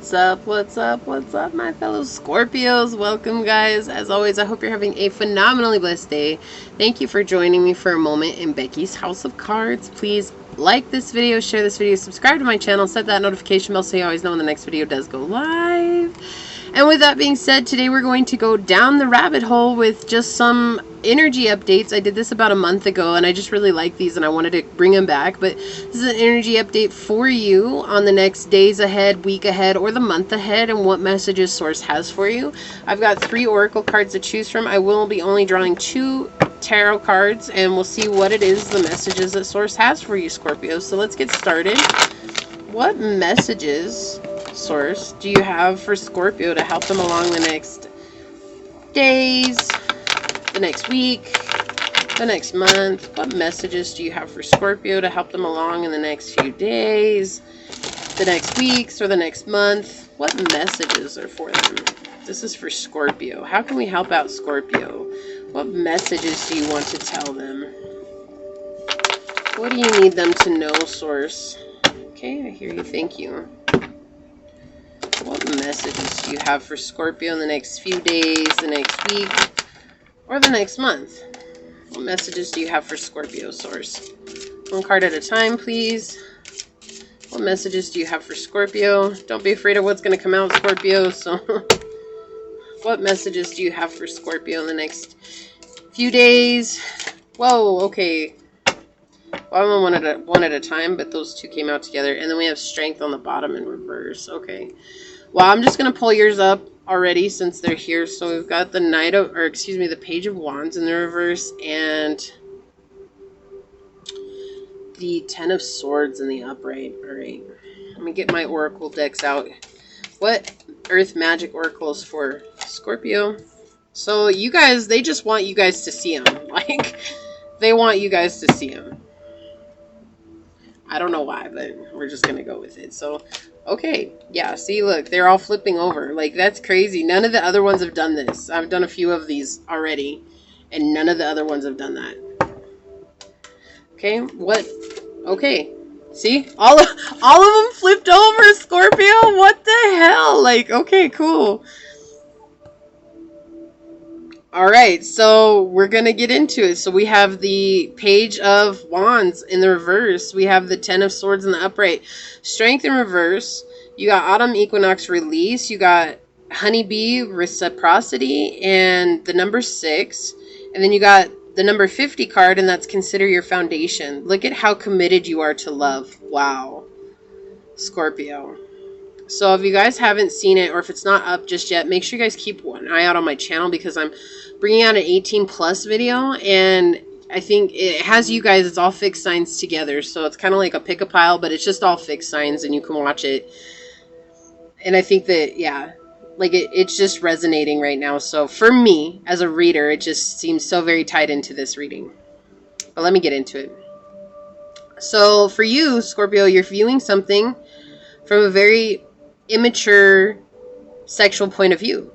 What's up? What's up? What's up, my fellow Scorpios? Welcome, guys. As always, I hope you're having a phenomenally blessed day. Thank you for joining me for a moment in Becky's House of Cards. Please like this video, share this video, subscribe to my channel, set that notification bell so you always know when the next video does go live. And with that being said, today we're going to go down the rabbit hole with just some energy updates. I did this about a month ago and I just really like these and I wanted to bring them back. But this is an energy update for you on the next days ahead, week ahead, or the month ahead, and what messages Source has for you. I've got 3 oracle cards to choose from. I will be only drawing 2 tarot cards and we'll see what it is, the messages that Source has for you, Scorpio. So let's get started. What messages, Source, do you have for Scorpio to help them along the next days, the next week, the next month? What messages do you have for Scorpio to help them along in the next few days, the next weeks, or the next month? What messages are for them? This is for Scorpio. How can we help out Scorpio? What messages do you want to tell them? What do you need them to know, Source? Okay, I hear you. Thank you. What messages do you have for Scorpio in the next few days, the next week, or the next month? What messages do you have for Scorpio, Source? 1 card at a time, please. What messages do you have for Scorpio? Don't be afraid of what's going to come out, Scorpio. So, what messages do you have for Scorpio in the next few days? Whoa, okay. Well, I'm one at a time, but those 2 came out together. And then we have Strength on the bottom in reverse. Okay. Well, I'm just going to pull yours up already since they're here. So we've got the the Page of Wands in the reverse and the 10 of Swords in the upright. All right. Let me get my oracle decks out. What Earth Magic oracles for Scorpio? So you guys, they just want you guys to see them. Like, they want you guys to see them. I don't know why, but we're just going to go with it. So, okay. Yeah, see, look, they're all flipping over. Like, that's crazy. None of the other ones have done this. I've done a few of these already, and none of the other ones have done that. Okay, what? Okay. See? All of them flipped over, Scorpio. What the hell? Like, okay, cool. Alright, so we're going to get into it. So we have the Page of Wands in the reverse. We have the 10 of Swords in the upright. Strength in reverse. You got Autumn Equinox Release. You got Honeybee Reciprocity and the number 6. And then you got the number 50 card, and that's Consider Your Foundation. Look at how committed you are to love. Wow. Scorpio. So if you guys haven't seen it, or if it's not up just yet, make sure you guys keep one eye out on my channel because I'm bringing out an 18+ video, and I think it has you guys, it's all fixed signs together. So it's kind of like a pick-a-pile, but it's just all fixed signs, and you can watch it. And I think that, yeah, like it's just resonating right now. So for me, as a reader, it just seems so very tied into this reading. But let me get into it. So for you, Scorpio, you're viewing something from a very immature sexual point of view,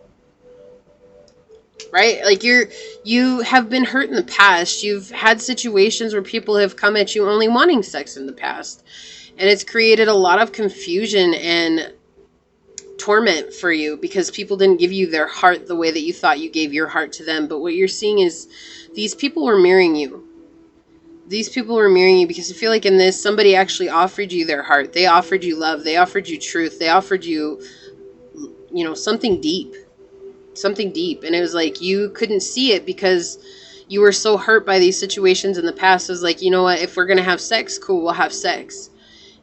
right? Like you have been hurt in the past. You've had situations where people have come at you only wanting sex in the past, and it's created a lot of confusion and torment for you because people didn't give you their heart the way that you thought you gave your heart to them. But what you're seeing is these people were mirroring you. These people were mirroring you because I feel like in this, somebody actually offered you their heart. They offered you love. They offered you truth. They offered you, you know, something deep. Something deep. And it was like you couldn't see it because you were so hurt by these situations in the past. It was like, you know what? If we're going to have sex, cool, we'll have sex.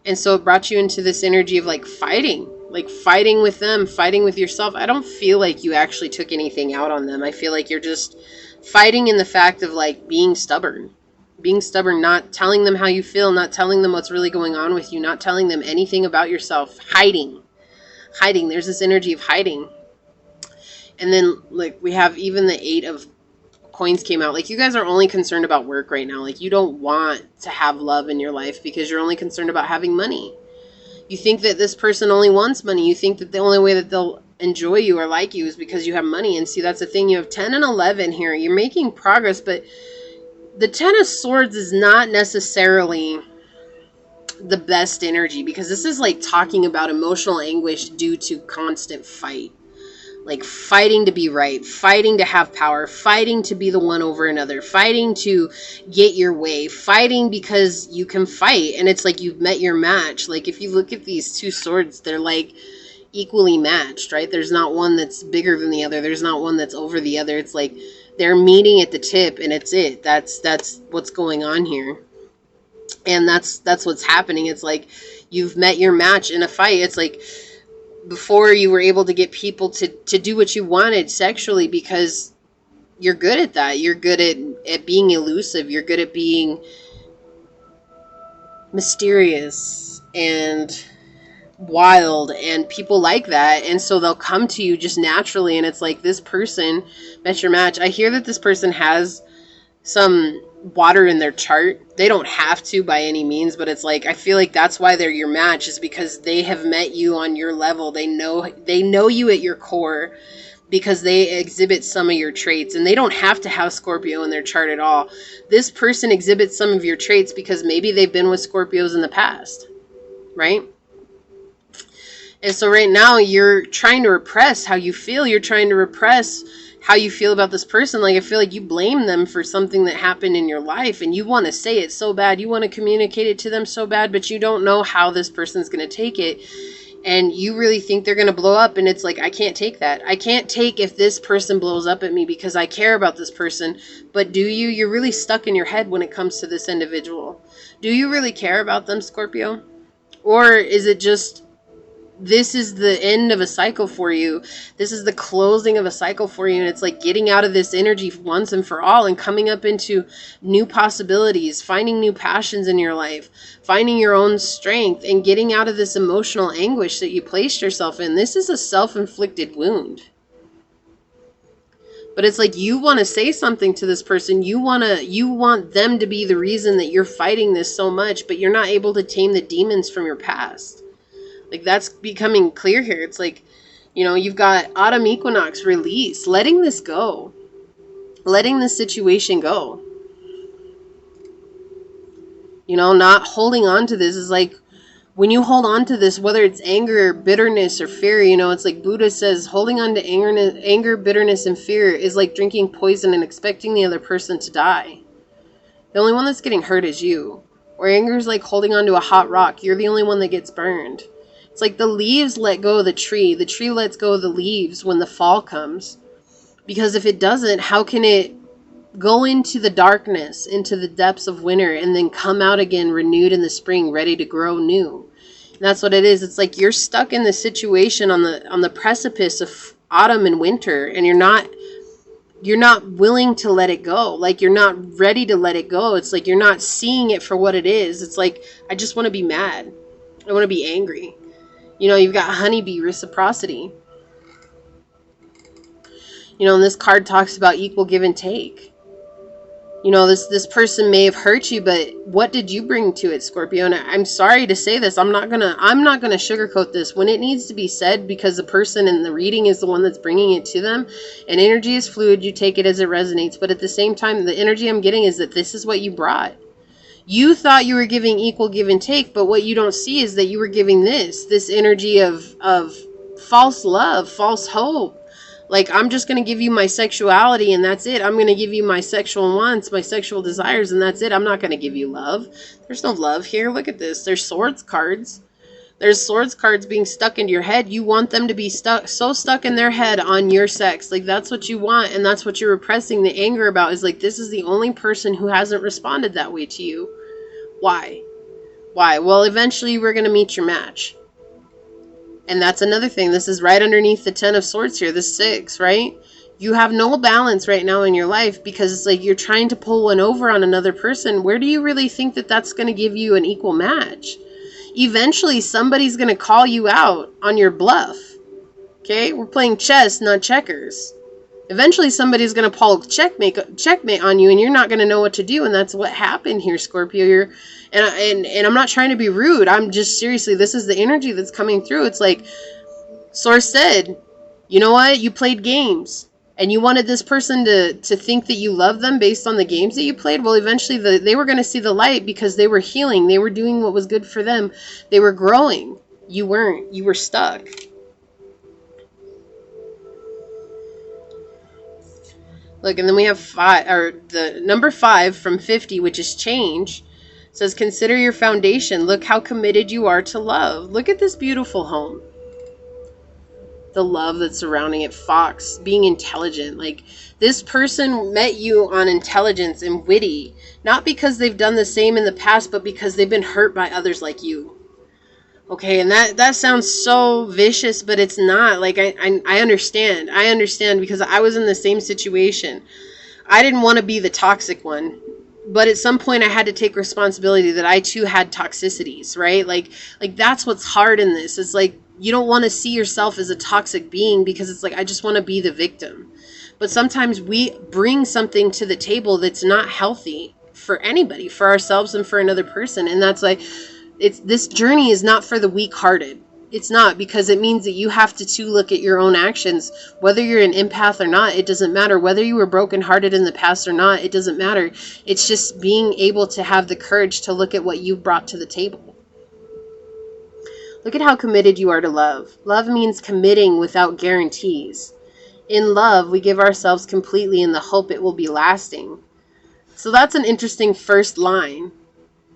And so it brought you into this energy of like fighting with them, fighting with yourself. I don't feel like you actually took anything out on them. I feel like you're just fighting in the fact of like being stubborn. Being stubborn, not telling them how you feel, not telling them what's really going on with you, not telling them anything about yourself, hiding. There's this energy of hiding. And then like we have even the 8 of Coins came out. Like you guys are only concerned about work right now. Like you don't want to have love in your life because you're only concerned about having money. You think that this person only wants money. You think that the only way that they'll enjoy you or like you is because you have money. And see, that's the thing. You have 10 and 11 here. You're making progress, but the 10 of Swords is not necessarily the best energy, because this is like talking about emotional anguish due to constant fight. Like fighting to be right, fighting to have power, fighting to be the one over another, fighting to get your way, fighting because you can fight. And it's like you've met your match. Like if you look at these two swords, they're like equally matched, right? There's not one that's bigger than the other. There's not one that's over the other. It's like they're meeting at the tip, and it's it. That's what's going on here. And that's what's happening. It's like you've met your match in a fight. It's like before you were able to get people to do what you wanted sexually because you're good at that. You're good at being elusive. You're good at being mysterious and wild, and people like that. And so they'll come to you just naturally. And it's like this person met your match. I hear that this person has some water in their chart. They don't have to by any means, but it's like I feel like that's why they're your match, is because they have met you on your level. They know you at your core because they exhibit some of your traits, and they don't have to have Scorpio in their chart at all. This person exhibits some of your traits because maybe they've been with Scorpios in the past, right? And so right now you're trying to repress how you feel. You're trying to repress how you feel about this person. Like I feel like you blame them for something that happened in your life, and you want to say it so bad. You want to communicate it to them so bad, but you don't know how this person's going to take it. And you really think they're going to blow up. And it's like, I can't take that. I can't take if this person blows up at me because I care about this person. But do you? You're really stuck in your head when it comes to this individual. Do you really care about them, Scorpio? Or is it just, this is the end of a cycle for you. This is the closing of a cycle for you. And it's like getting out of this energy once and for all and coming up into new possibilities, finding new passions in your life, finding your own strength, and getting out of this emotional anguish that you placed yourself in. This is a self-inflicted wound. But it's like you want to say something to this person. You want them to be the reason that you're fighting this so much, but you're not able to tame the demons from your past. Like that's becoming clear here. It's like, you know, you've got autumn equinox, release, letting this go, letting this situation go. You know, not holding on to this is like when you hold on to this, whether it's anger, bitterness, or fear, you know, it's like Buddha says, holding on to anger, bitterness, and fear is like drinking poison and expecting the other person to die. The only one that's getting hurt is you. Or anger is like holding on to a hot rock. You're the only one that gets burned. It's like the leaves let go of the tree. The tree lets go of the leaves when the fall comes. Because if it doesn't, how can it go into the darkness, into the depths of winter, and then come out again renewed in the spring, ready to grow new? And that's what it is. It's like you're stuck in this situation on the precipice of autumn and winter, and you're not willing to let it go. Like you're not ready to let it go. It's like you're not seeing it for what it is. It's like, I just want to be mad. I want to be angry. You know, you've got honeybee, reciprocity. You know, and this card talks about equal give and take. You know, this person may have hurt you, but what did you bring to it, Scorpio? And I'm sorry to say this. I'm not gonna sugarcoat this when it needs to be said, because the person in the reading is the one that's bringing it to them. And energy is fluid. You take it as it resonates. But at the same time, the energy I'm getting is that this is what you brought. You thought you were giving equal give and take, but what you don't see is that you were giving this energy of false love, false hope. Like, I'm just going to give you my sexuality and that's it. I'm going to give you my sexual wants, my sexual desires, and that's it. I'm not going to give you love. There's no love here. Look at this. There's swords cards. There's swords cards being stuck into your head. You want them to be so stuck in their head on your sex. Like, that's what you want, and that's what you're repressing the anger about, is like, this is the only person who hasn't responded that way to you. Why? Why? Well, eventually we're going to meet your match. And that's another thing. This is right underneath the 10 of swords here, the 6, right? You have no balance right now in your life because it's like you're trying to pull one over on another person. Where do you really think that that's going to give you an equal match? Eventually, somebody's going to call you out on your bluff. Okay? We're playing chess, not checkers. Eventually, somebody's going to pull checkmate on you, and you're not going to know what to do. And that's what happened here, Scorpio. And I'm not trying to be rude. I'm just seriously, this is the energy that's coming through. It's like Source said, you know what? You played games. and you wanted this person to think that you love them based on the games that you played, well, eventually they were going to see the light because they were healing. They were doing what was good for them. They were growing. You weren't. You were stuck. Look, and then we have the number 5 from 50, which is change. It says, consider your foundation. Look how committed you are to love. Look at this beautiful home. The love that's surrounding it. Fox, being intelligent. Like, this person met you on intelligence and witty, not because they've done the same in the past, but because they've been hurt by others like you. Okay, and that sounds so vicious, but it's not. Like, I understand. I understand because I was in the same situation. I didn't want to be the toxic one, but at some point I had to take responsibility that I too had toxicities, right? Like that's what's hard in this. It's like, you don't want to see yourself as a toxic being because it's like, I just want to be the victim. But sometimes we bring something to the table that's not healthy for anybody, for ourselves and for another person. And that's like, this journey is not for the weak-hearted. It's not, because it means that you have to too look at your own actions. Whether you're an empath or not, it doesn't matter. Whether you were brokenhearted in the past or not, it doesn't matter. It's just being able to have the courage to look at what you brought to the table. Look at how committed you are to love. Love means committing without guarantees. In love, we give ourselves completely in the hope it will be lasting. So that's an interesting first line.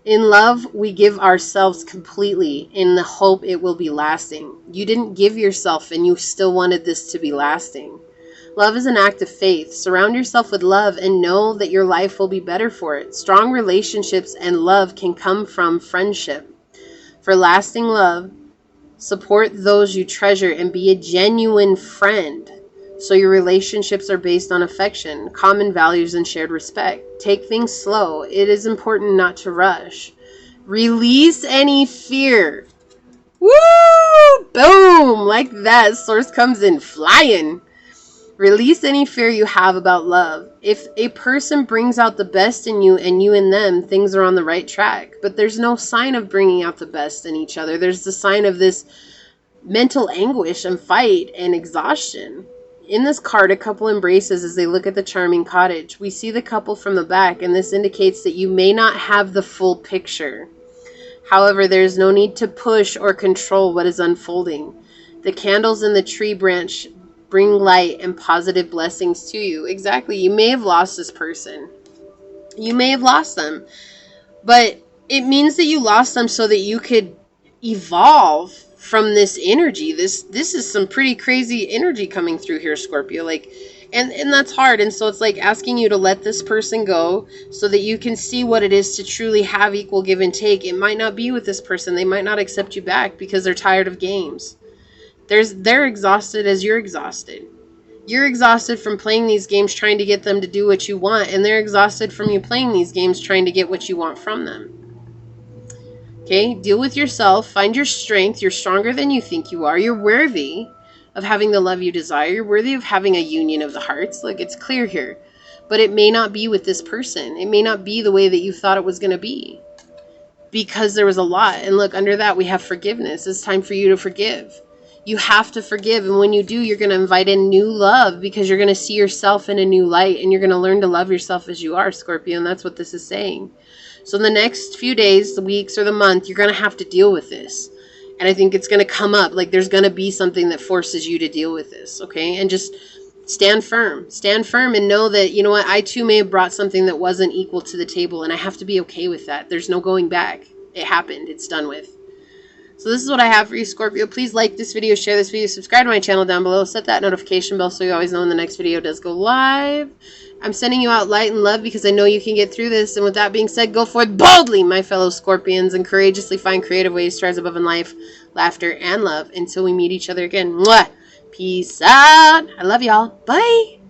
In love, we give ourselves completely in the hope it will be lasting. You didn't give yourself and you still wanted this to be lasting. Love is an act of faith. Surround yourself with love and know that your life will be better for it. Strong relationships and love can come from friendship. For lasting love, support those you treasure and be a genuine friend. So your relationships are based on affection, common values, and shared respect. Take things slow. It is important not to rush. Release any fear. Woo! Boom! Like that. Source comes in flying. Release any fear you have about love. If a person brings out the best in you and you in them, things are on the right track. But there's no sign of bringing out the best in each other. There's the sign of this mental anguish and fight and exhaustion. In this card, a couple embraces as they look at the charming cottage. We see the couple from the back, and this indicates that you may not have the full picture. However, there is no need to push or control what is unfolding. The candles in the tree branch bring light and positive blessings to you. Exactly. You may have lost this person. You may have lost them. But it means that you lost them so that you could evolve from this energy. This is some pretty crazy energy coming through here, Scorpio. Like, and that's hard. And so it's like asking you to let this person go so that you can see what it is to truly have equal give and take. It might not be with this person. They might not accept you back because they're tired of games. They're exhausted as you're exhausted. You're exhausted from playing these games trying to get them to do what you want, and they're exhausted from you playing these games trying to get what you want from them. Okay, deal with yourself. Find your strength. You're stronger than you think you are. You're worthy of having the love you desire. You're worthy of having a union of the hearts. Like, it's clear here. But it may not be with this person. It may not be the way that you thought it was going to be. Because there was a lot. And look, under that we have forgiveness. It's time for you to forgive. You have to forgive. And when you do, you're going to invite in new love because you're going to see yourself in a new light. And you're going to learn to love yourself as you are, Scorpio. And that's what this is saying. So in the next few days, the weeks, or the month, you're going to have to deal with this. And I think it's going to come up. Like, there's going to be something that forces you to deal with this, okay? And just stand firm. Stand firm and know that, you know what, I too may have brought something that wasn't equal to the table, and I have to be okay with that. There's no going back. It happened. It's done with. So this is what I have for you, Scorpio. Please like this video, share this video, subscribe to my channel down below, set that notification bell so you always know when the next video does go live. I'm sending you out light and love because I know you can get through this. And with that being said, go forth boldly, my fellow Scorpions, and courageously find creative ways to rise above in life, laughter, and love until we meet each other again. Mwah! Peace out. I love y'all. Bye.